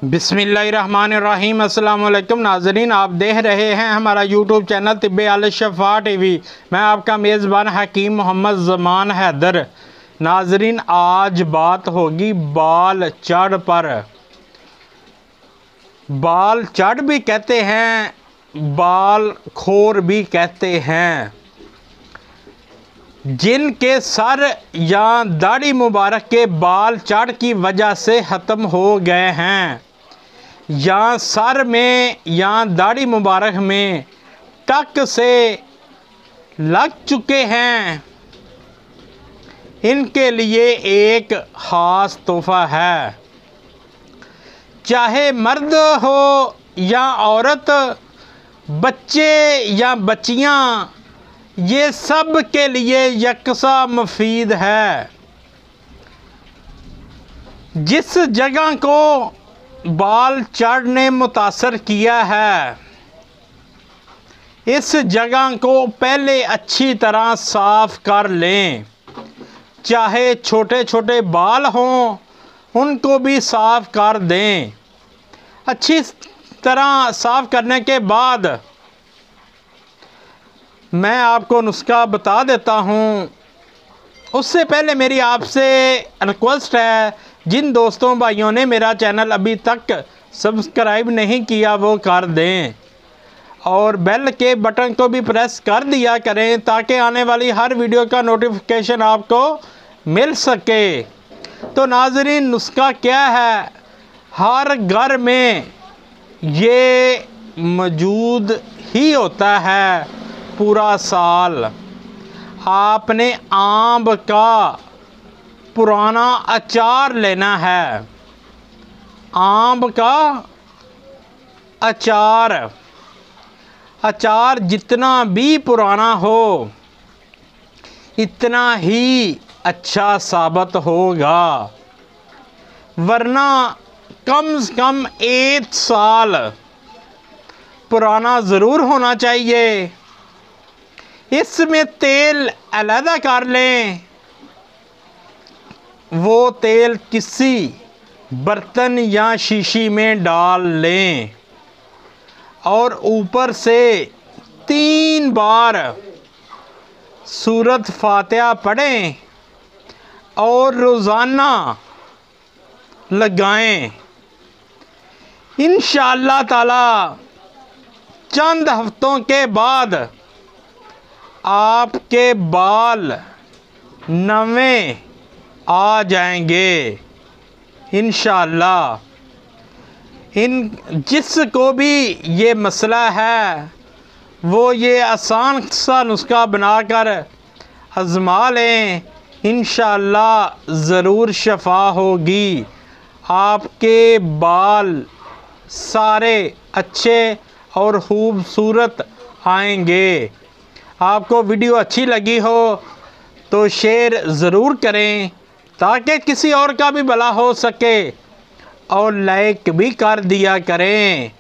बिस्मिल्लाहिर्रहमानिर्रहीम। अस्सलाम वालेकुम नाज़रीन, आप देख रहे हैं हमारा यूट्यूब चैनल तिब्बे आल शफ़ा टीवी। मैं आपका मेज़बान हकीम मोहम्मद ज़मान हैदर। नाज़रीन, आज बात होगी बाल चढ़ पर। बाल चढ़ भी कहते हैं, बाल खोर भी कहते हैं। जिनके सर या दाढ़ी मुबारक के बाल चढ़ की वजह से ख़त्म हो गए हैं, या सर में या दाढ़ी मुबारक में टक से लग चुके हैं, इनके लिए एक ख़ास तोहफ़ा है। चाहे मर्द हो या औरत, बच्चे या बच्चियां, ये सब के लिए यकसा मुफीद है। जिस जगह को बाल चढ़ ने मुतासर किया है, इस जगह को पहले अच्छी तरह साफ़ कर लें। चाहे छोटे छोटे बाल हों, उनको भी साफ़ कर दें। अच्छी तरह साफ़ करने के बाद मैं आपको नुस्खा बता देता हूँ। उससे पहले मेरी आपसे रिक्वेस्ट है, जिन दोस्तों भाइयों ने मेरा चैनल अभी तक सब्सक्राइब नहीं किया वो कर दें, और बेल के बटन को भी प्रेस कर दिया करें ताकि आने वाली हर वीडियो का नोटिफिकेशन आपको मिल सके। तो नाज़रीन, नुस्खा क्या है? हर घर में ये मौजूद ही होता है पूरा साल। आपने आम का पुराना अचार लेना है। आम का अचार जितना भी पुराना हो, इतना ही अच्छा साबित होगा। वरना कम से कम 1 साल पुराना ज़रूर होना चाहिए। इसमें तेल अलहदा कर लें। वो तेल किसी बर्तन या शीशी में डाल लें और ऊपर से 3 बार सूरत फातिहा पढ़ें और रोज़ाना लगाएं। इंशाअल्लाह ताला चंद हफ्तों के बाद आपके बाल नवे आ जाएंगे इंशाअल्लाह। जिसको भी ये मसला है, वो ये आसान सा नुस्खा बनाकर आज़मा लें। इंशाअल्लाह ज़रूर शफ़ा होगी। आपके बाल सारे अच्छे और खूबसूरत आएंगे। आपको वीडियो अच्छी लगी हो तो शेयर ज़रूर करें ताकि किसी और का भी भला हो सके, और लाइक भी कर दिया करें।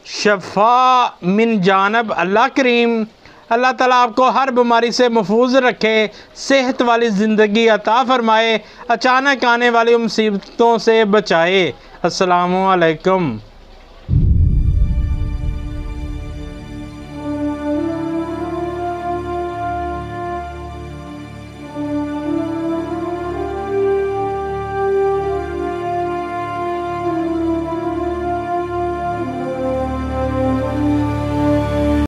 शफ़ा मिन जानब अल्लाह करीम। अल्लाह ताला आपको हर बीमारी से महफूज रखे, सेहत वाली ज़िंदगी अता फ़रमाए, अचानक आने वाली मुसीबतों से बचाए। अस्सलामु अलैकुम।